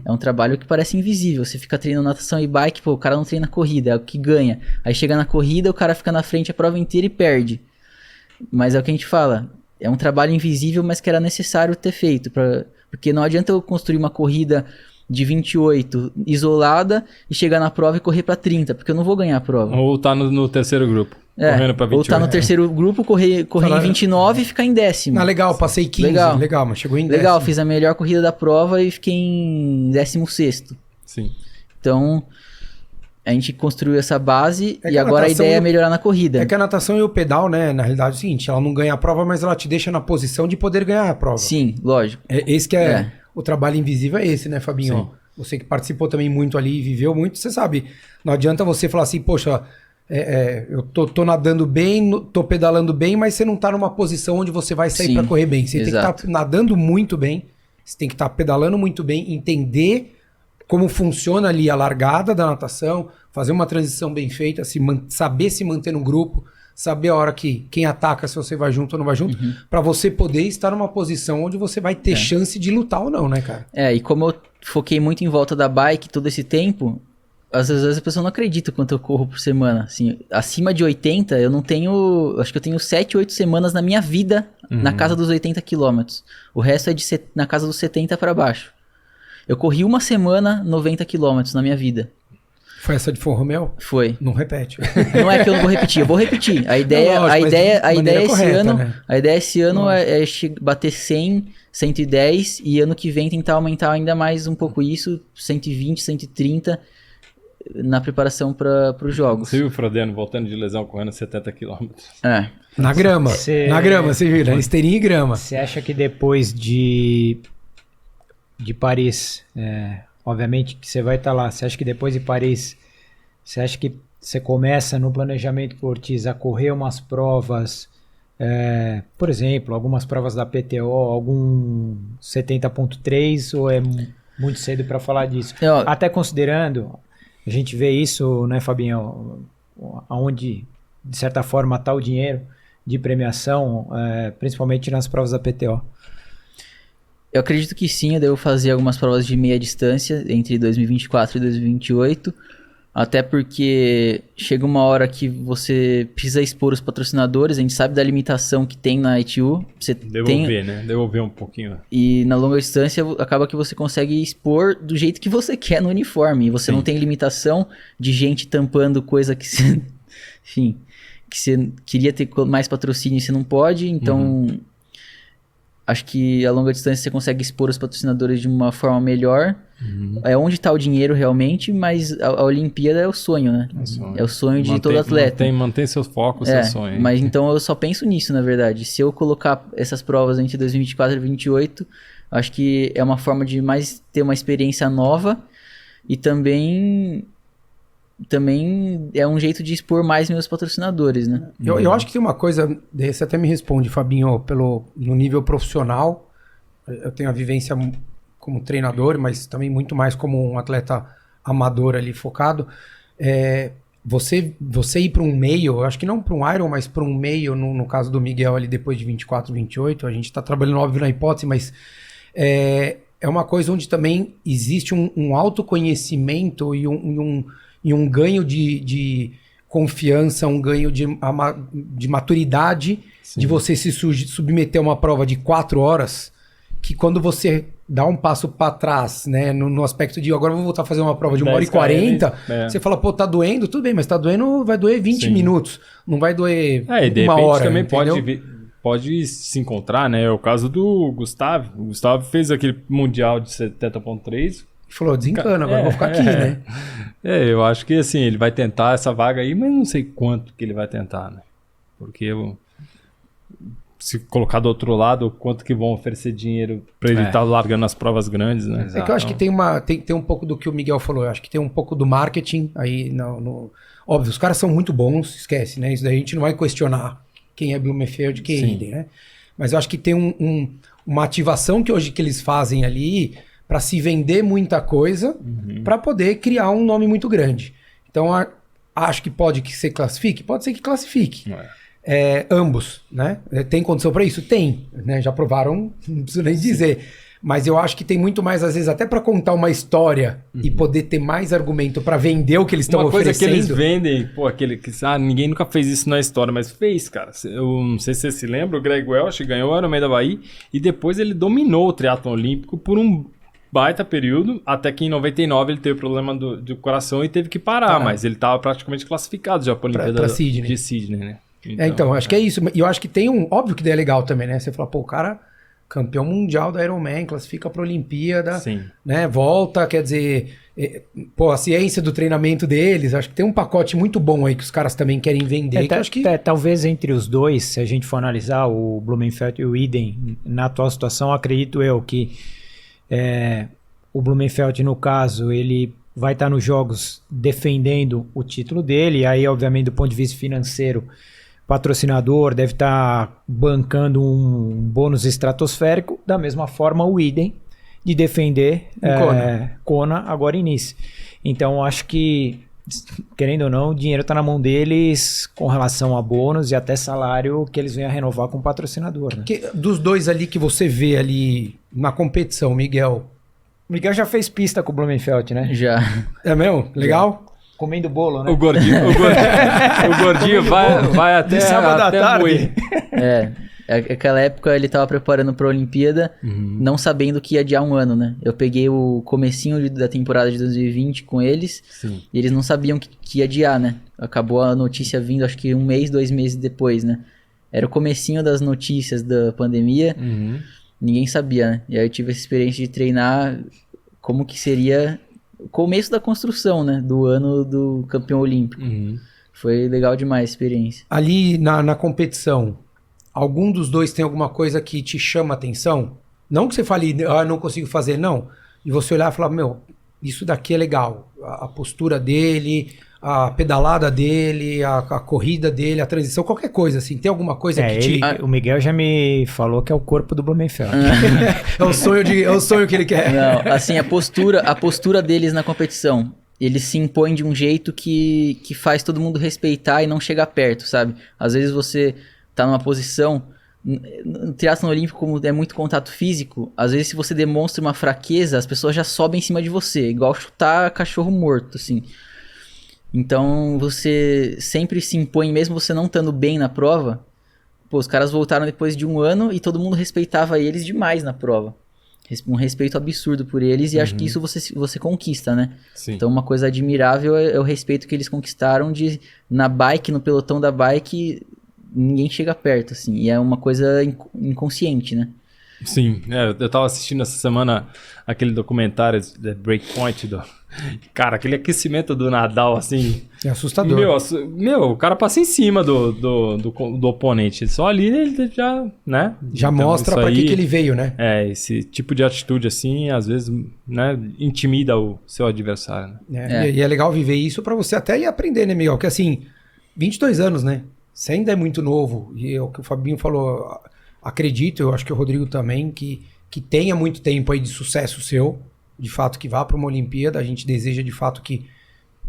É um trabalho que parece invisível. Você fica treinando natação e bike, o cara não treina corrida, é o que ganha. Aí chega na corrida, o cara fica na frente a prova inteira e perde. Mas é o que a gente fala, é um trabalho invisível, mas que era necessário ter feito porque não adianta eu construir uma corrida de 28 isolada e chegar na prova e correr pra 30, porque eu não vou ganhar a prova. Ou tá no terceiro grupo, correndo pra 28. Ou tá no terceiro grupo, correr em 29 e ficar em 10º. Legal, passei 15, legal, mas chegou em 10º. Legal, fiz a melhor corrida da prova e fiquei em 16º. Sim. Então, a gente construiu essa base e agora a ideia é melhorar na corrida. É que a natação e o pedal, né, na realidade é o seguinte, ela não ganha a prova, mas ela te deixa na posição de poder ganhar a prova. Sim, lógico. Esse que é o trabalho invisível, é esse, né, Fabinho? Sim. Você que participou também muito ali e viveu muito, você sabe, não adianta você falar assim, poxa, eu tô nadando bem, tô pedalando bem, mas você não tá numa posição onde você vai sair para correr bem. Você tem que estar nadando muito bem, você tem que estar pedalando muito bem, entender como funciona ali a largada da natação, fazer uma transição bem feita, saber se manter no grupo, saber a hora que quem ataca, se você vai junto ou não vai junto, para você poder estar numa posição onde você vai ter chance de lutar ou não, né, cara? E como eu foquei muito em volta da bike todo esse tempo, às vezes a pessoa não acredita quanto eu corro por semana. Assim, acima de 80, eu não tenho... Acho que eu tenho 7, 8 semanas na minha vida na casa dos 80 quilômetros. O resto é na casa dos 70 para baixo. Eu corri uma semana 90 quilômetros na minha vida. Foi essa de Forro Mel? Foi. Não repete. Não é que eu não vou repetir, eu vou repetir. A ideia, Não, lógico, a ideia esse correta, ano, né? a ideia esse ano é bater 100, 110 e ano que vem tentar aumentar ainda mais um pouco isso, 120, 130 na preparação para os jogos. Você viu o Frodeno voltando de lesão correndo 70 km? É. Na grama. Na grama, você viu? Na esteirinha e grama. Você acha que depois de Paris, obviamente que você vai estar lá, você acha que depois de Paris, você acha que você começa no planejamento com o Ortiz a correr umas provas, por exemplo, algumas provas da PTO, algum 70.3, ou é muito cedo para falar disso? Até considerando, a gente vê isso, né, Fabinho, aonde de certa forma está o dinheiro de premiação, principalmente nas provas da PTO. Eu acredito que sim, eu devo fazer algumas provas de meia distância entre 2024 e 2028, até porque chega uma hora que você precisa expor os patrocinadores, a gente sabe da limitação que tem na ITU. Devolver um pouquinho. E na longa distância acaba que você consegue expor do jeito que você quer no uniforme, e você não tem limitação de gente tampando coisa que você, enfim, que você queria ter mais patrocínio e você não pode, então... Acho que a longa distância você consegue expor os patrocinadores de uma forma melhor. É onde está o dinheiro realmente, mas a Olimpíada é o sonho, né? É o sonho de todo atleta. Mantém seus focos, seu sonho. Mas então eu só penso nisso, na verdade. Se eu colocar essas provas entre 2024 e 2028, acho que é uma forma de mais ter uma experiência nova e também é um jeito de expor mais meus patrocinadores, né? Eu acho que tem uma coisa, você até me responde, Fabinho, no nível profissional, eu tenho a vivência como treinador, mas também muito mais como um atleta amador ali focado. Você ir para um meio, eu acho que não para um Iron, mas para um meio, no caso do Miguel ali depois de 24, 28, a gente está trabalhando óbvio na hipótese, mas é uma coisa onde também existe um autoconhecimento e um ganho de confiança, um ganho de maturidade. Sim. De você se submeter a uma prova de 4 horas, que quando você dá um passo para trás, né, no aspecto de agora eu vou voltar a fazer uma prova de 1h40, você fala, pô, tá doendo? Tudo bem, mas tá doendo, vai doer 20 minutos, não vai doer uma hora. Também pode se encontrar, né? É o caso do Gustavo. O Gustavo fez aquele Mundial de 70.3. Falou, desencana, agora eu vou ficar aqui, né? Eu acho que assim, ele vai tentar essa vaga aí, mas não sei quanto que ele vai tentar, né? Porque se colocar do outro lado, quanto que vão oferecer dinheiro para ele estar largando as provas grandes, né? É que eu acho que tem um pouco do que o Miguel falou, eu acho que tem um pouco do marketing aí, óbvio, os caras são muito bons, esquece, né? Isso daí a gente não vai questionar quem é Blumenfeld, quem é Idem, né? Mas eu acho que tem uma ativação que eles fazem ali para se vender muita coisa, para poder criar um nome muito grande. Então, acho que pode que se classifique? Pode ser que classifique. Ambos, né? Tem condição para isso? Tem. Né? Já provaram, não preciso nem dizer. Mas eu acho que tem muito mais, às vezes, até para contar uma história e poder ter mais argumento para vender o que eles estão oferecendo. Uma coisa que eles vendem, ninguém nunca fez isso na história, mas fez, cara. Eu não sei se você se lembra, o Greg Welch ganhou o Ironman da Bahia e depois ele dominou o triatlon olímpico por um baita período, até que em 99 ele teve problema do coração e teve que parar, mas ele estava praticamente classificado já para a Olimpíada de Sydney, né? Então, acho que é isso. E eu acho que tem óbvio que daí é legal também, né? Você fala, pô, o cara, campeão mundial da Ironman, classifica para a Olimpíada, né? Volta, quer dizer, a ciência do treinamento deles, acho que tem um pacote muito bom aí que os caras também querem vender. Talvez entre os dois, se a gente for analisar o Blumenfeld e o Idem, na atual situação, acredito eu que o Blumenfeld, no caso, ele vai estar nos jogos defendendo o título dele, e aí, obviamente, do ponto de vista financeiro, patrocinador deve estar bancando um bônus estratosférico, da mesma forma o Idem de defender Kona agora em Nice. Então, acho que, querendo ou não, o dinheiro está na mão deles com relação a bônus e até salário que eles venham a renovar com o patrocinador. Né? Dos dois ali que você vê ali na competição, o Miguel já fez pista com o Blumenfeld, né? Já. É mesmo? Legal? Comendo bolo, né? O gordinho vai até sábado à tarde. moer. Aquela época ele tava preparando pra Olimpíada, não sabendo que ia adiar um ano, né? Eu peguei o comecinho da temporada de 2020 com eles, e eles não sabiam que ia adiar, né? Acabou a notícia vindo, acho que 1 mês, 2 meses depois, né? Era o comecinho das notícias da pandemia, ninguém sabia, né? E aí eu tive essa experiência de treinar como que seria o começo da construção, né? Do ano do campeão olímpico. Foi legal demais a experiência. Ali na competição, algum dos dois tem alguma coisa que te chama a atenção? Não que você fale, não consigo fazer, não. E você olhar e falar, meu, isso daqui é legal. A postura dele, a pedalada dele, a corrida dele, a transição, qualquer coisa, assim. Tem alguma coisa que te... O Miguel já me falou que é o corpo do Blumenfeld. é o sonho que ele quer. Não, assim, a postura deles na competição, eles se impõem de um jeito que faz todo mundo respeitar e não chegar perto, sabe? Às vezes você tá numa posição... No triatlon olímpico, como é muito contato físico, às vezes se você demonstra uma fraqueza, as pessoas já sobem em cima de você, igual chutar cachorro morto, assim. Então você sempre se impõe, mesmo você não estando bem na prova. Pô, os caras voltaram depois de 1 ano e todo mundo respeitava eles demais na prova. Um respeito absurdo por eles, e acho que isso você conquista, né? Sim. Então uma coisa admirável é o respeito que eles conquistaram de, na bike, no pelotão da bike, ninguém chega perto, assim. E é uma coisa inconsciente, né? Sim, eu tava assistindo essa semana aquele documentário The Breakpoint Cara, aquele aquecimento do Nadal, assim... É assustador. Meu, o cara passa em cima do oponente. Só ali ele já, né? Já então, mostra pra que ele veio, né? Esse tipo de atitude, assim, às vezes, né, intimida o seu adversário. Né? E é legal viver isso pra você até ir aprender, né, Miguel? Porque, assim, 22 anos, né? Você ainda é muito novo. E é o que o Fabinho falou, acredito, eu acho que o Rodrigo também, que tenha muito tempo aí de sucesso seu. De fato, que vá para uma Olimpíada. A gente deseja, de fato, que...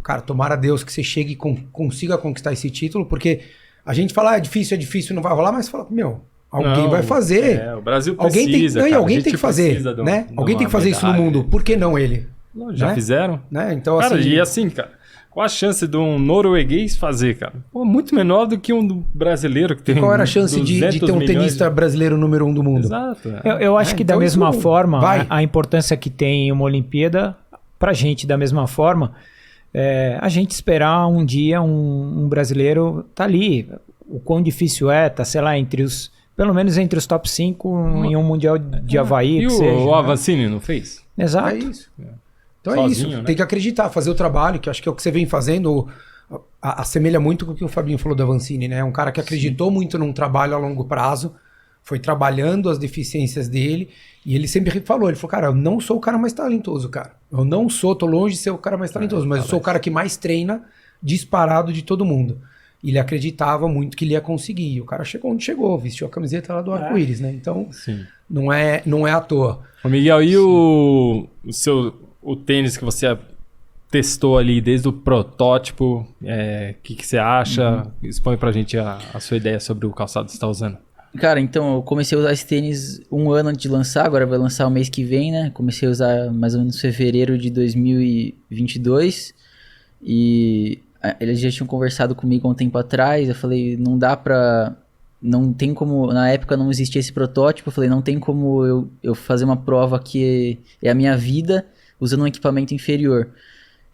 Cara, tomara a Deus que você chegue e consiga conquistar esse título, porque a gente fala, é difícil, não vai rolar, mas fala, meu, alguém vai fazer. O Brasil precisa, alguém tem que fazer, né? Alguém tem que fazer isso no mundo. Por que não ele? Já fizeram? Né? Então, cara, assim... E assim, cara, qual a chance de um norueguês fazer, cara? Pô, muito menor do que um brasileiro que tem. Qual era a chance de ter um tenista brasileiro número 1 do mundo? Exato. Eu acho que da mesma forma, a importância que tem uma Olimpíada, pra gente da mesma forma, a gente esperar um dia um brasileiro tá ali. O quão difícil tá, sei lá, pelo menos entre os top 5 em um Mundial de Havaí. E o Avancini não fez? Exato. É isso. Então sozinho, é isso, né? Tem que acreditar, fazer o trabalho, que acho que é o que você vem fazendo, assemelha muito com o que o Fabinho falou do Avancini, né? Um cara que acreditou muito num trabalho a longo prazo, foi trabalhando as deficiências dele, e ele sempre falou, cara, eu não sou o cara mais talentoso, cara. Eu não sou, tô longe de ser o cara mais talentoso, mas eu sou o cara que mais treina disparado de todo mundo. E ele acreditava muito que ele ia conseguir. E o cara chegou onde chegou, vestiu a camiseta lá do arco-íris, né? Então, não é à toa. Ô Miguel, e o tênis que você testou ali desde o protótipo, que você acha? Expõe pra gente a sua ideia sobre o calçado que você está usando. Cara, então eu comecei a usar esse tênis 1 ano antes de lançar, agora vai lançar o mês que vem, né? Comecei a usar mais ou menos em fevereiro de 2022 e eles já tinham conversado comigo há um tempo atrás, eu falei, não tem como, na época não existia esse protótipo, eu falei, não tem como eu fazer uma prova que é a minha vida usando um equipamento inferior.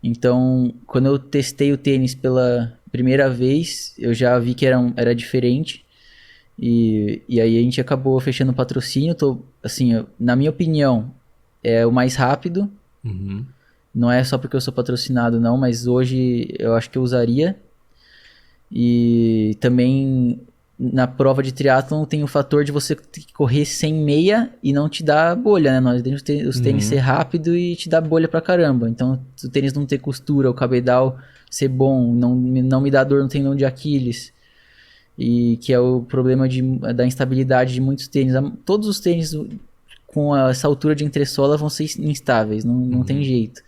Então, quando eu testei o tênis pela primeira vez, eu já vi que era diferente. E aí a gente acabou fechando o patrocínio. Assim, na minha opinião, é o mais rápido. Não é só porque eu sou patrocinado, não, mas hoje eu acho que eu usaria. E também na prova de triatlon tem o fator de você correr sem meia e não te dar bolha, né? Nós temos os tênis ser rápido e te dar bolha pra caramba. Então, se o tênis não ter costura, o cabedal ser bom, não me dá dor no tendão de Aquiles. E que é o problema da instabilidade de muitos tênis. Todos os tênis com essa altura de entressola vão ser instáveis, não tem jeito.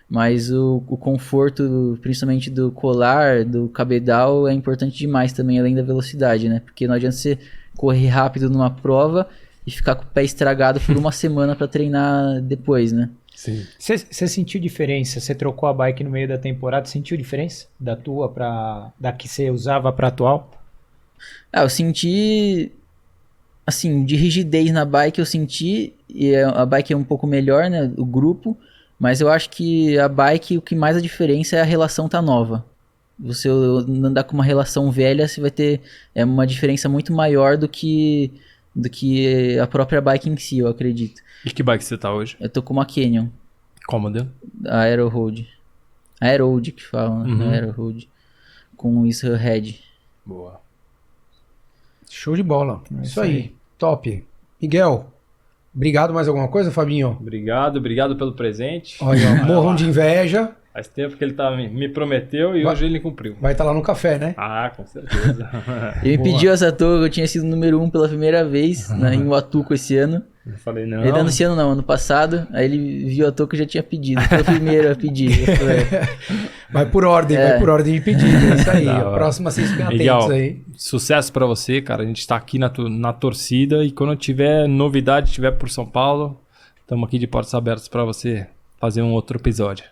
Mas o conforto, principalmente do colar, do cabedal, é importante demais também, além da velocidade, né? Porque não adianta você correr rápido numa prova e ficar com o pé estragado por 1 semana para treinar depois, né? Sim. Você sentiu diferença? Você trocou a bike no meio da temporada, sentiu diferença da tua da que você usava para atual? Eu senti assim, de rigidez na bike eu senti, e a bike é um pouco melhor, né, o grupo, mas eu acho que a bike, o que mais a diferença é a relação tá nova. Você andar com uma relação velha, você vai ter uma diferença muito maior do que a própria bike em si, eu acredito. E que bike você tá hoje? Eu tô com uma Canyon. Qual modelo? A Aero Road. Aero Road que fala, né? Uhum. Aero Road. Com isso Head. Boa. Show de bola. Isso aí. Top. Miguel, obrigado. Mais alguma coisa, Fabinho? Obrigado pelo presente. Olha, morram de inveja. Faz tempo que ele me prometeu e hoje ele cumpriu. Vai estar lá no café, né? Ah, com certeza. Ele me pediu essa touca, eu tinha sido número 1 pela primeira vez em Huatuco esse ano. Eu falei, não. Ele não esse ano não, ano passado. Aí ele viu a touca e já tinha pedido. Foi o primeiro a pedir. Vai por ordem de pedido. É isso aí. A próxima vocês fiquem atentos aí. Sucesso pra você, cara. A gente tá aqui na torcida e quando tiver novidade, tiver por São Paulo, estamos aqui de portas abertas pra você fazer um outro episódio.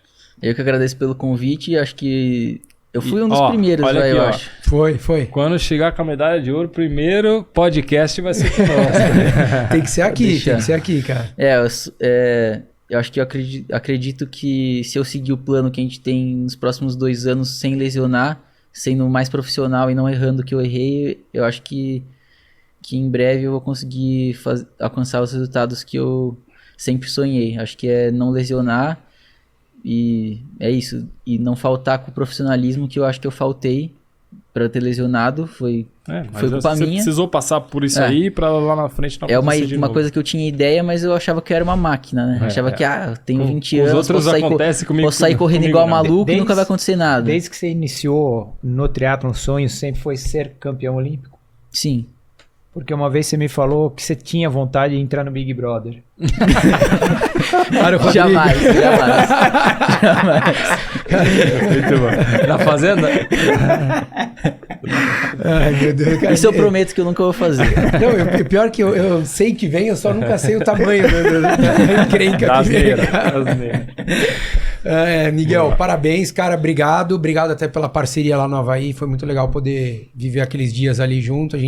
Eu que agradeço pelo convite. Acho que eu fui um dos primeiros, olha aqui, eu ó. acho. Foi. Quando chegar com a medalha de ouro, o primeiro podcast vai ser com nós. Tem que ser aqui, cara. Eu acho que eu acredito que se eu seguir o plano que a gente tem nos próximos 2 anos sem lesionar, sendo mais profissional e não errando o que eu errei, eu acho que em breve eu vou conseguir alcançar os resultados que eu sempre sonhei. Acho que é não lesionar e é isso. E não faltar com o profissionalismo que eu acho que eu faltei para ter lesionado. Foi culpa minha. Você precisou passar por isso aí para lá na frente não acontecer de uma novo. coisa que eu tinha ideia, mas eu achava que eu era uma máquina, né? Achava que, eu tenho 20 anos, os outros acontece comigo, posso sair correndo igual maluco e nunca vai acontecer nada. Desde que você iniciou no triatlon, o sonho sempre foi ser campeão olímpico? Sim. Porque uma vez você me falou que você tinha vontade de entrar no Big Brother. Jamais. Muito bom. Na Fazenda? Ai, meu Deus, cara. Isso eu prometo que eu nunca vou fazer. Não, pior que eu sei que vem, eu só nunca sei o tamanho da encrenca que vem. Miguel, parabéns, cara, obrigado até pela parceria lá no Havaí, foi muito legal poder viver aqueles dias ali junto, eu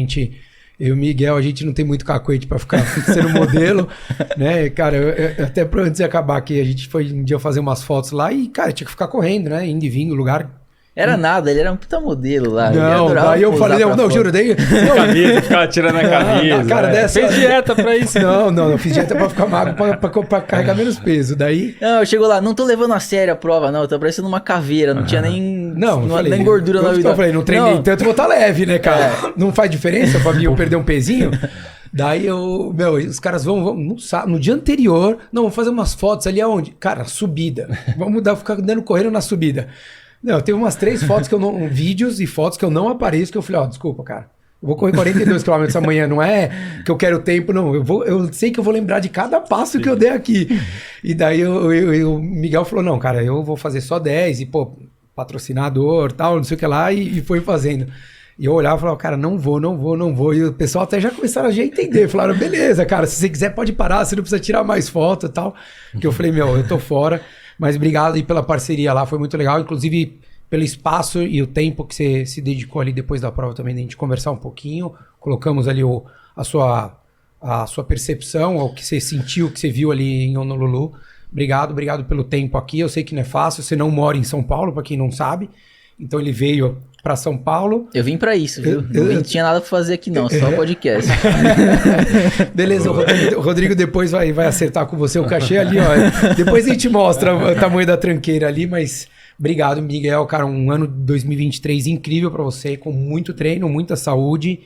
e o Miguel, a gente não tem muito cacuete pra ficar sendo modelo, né, cara, eu até antes de acabar aqui, a gente foi um dia fazer umas fotos lá e, cara, tinha que ficar correndo, né, indo e vindo, lugar... Era nada, ele era um puta modelo lá. Não, daí eu falei, não, juro, daí... Camisa, ficava tirando a camisa. Cara, dessa... Fez dieta pra isso. Não, fiz dieta pra ficar magro, pra carregar menos peso, daí... Não, eu chego lá, não tô levando a sério a prova, não, tô parecendo uma caveira, não tinha nem... nem gordura na vida. Eu falei, não treinei tanto, vou estar leve, né, cara? Não faz diferença pra mim eu perder um pezinho? Daí os caras vão no dia anterior, vamos fazer umas fotos ali aonde? Cara, subida. Vamos ficar correndo na subida. Não, teve umas 3 fotos vídeos e fotos que eu não apareço, que eu falei, desculpa, cara. Eu vou correr 42 km amanhã, não é que eu quero tempo, não. Eu sei que eu vou lembrar de cada passo que eu dei aqui. E daí o Miguel falou, não, cara, eu vou fazer só 10 e, patrocinador, tal, não sei o que lá, e foi fazendo. E eu olhava e falava, cara, não vou. E o pessoal até já começaram a entender. Falaram, beleza, cara, se você quiser pode parar, você não precisa tirar mais foto e tal. Que eu falei, eu tô fora. Mas obrigado aí pela parceria lá, foi muito legal. Inclusive, pelo espaço e o tempo que você se dedicou ali depois da prova também, da gente conversar um pouquinho. Colocamos ali a sua percepção, o que você sentiu, o que você viu ali em Honolulu. Obrigado pelo tempo aqui. Eu sei que não é fácil, você não mora em São Paulo, para quem não sabe. Então ele veio para São Paulo. Eu vim para isso, viu? Não tinha nada para fazer aqui não, só podcast. Beleza, o Rodrigo depois vai acertar com você o cachê ali, ó. Depois a gente mostra o tamanho da tranqueira ali, mas obrigado, Miguel, cara, um ano de 2023 incrível para você, com muito treino, muita saúde,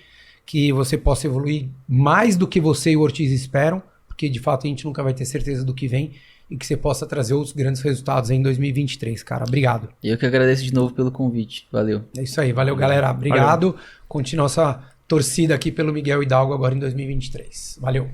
que você possa evoluir mais do que você e o Ortiz esperam, porque de fato a gente nunca vai ter certeza do que vem, e que você possa trazer outros grandes resultados em 2023, cara. Obrigado. Eu que agradeço de novo pelo convite. Valeu. É isso aí. Valeu, galera. Obrigado. Continua nossa torcida aqui pelo Miguel Hidalgo agora em 2023. Valeu.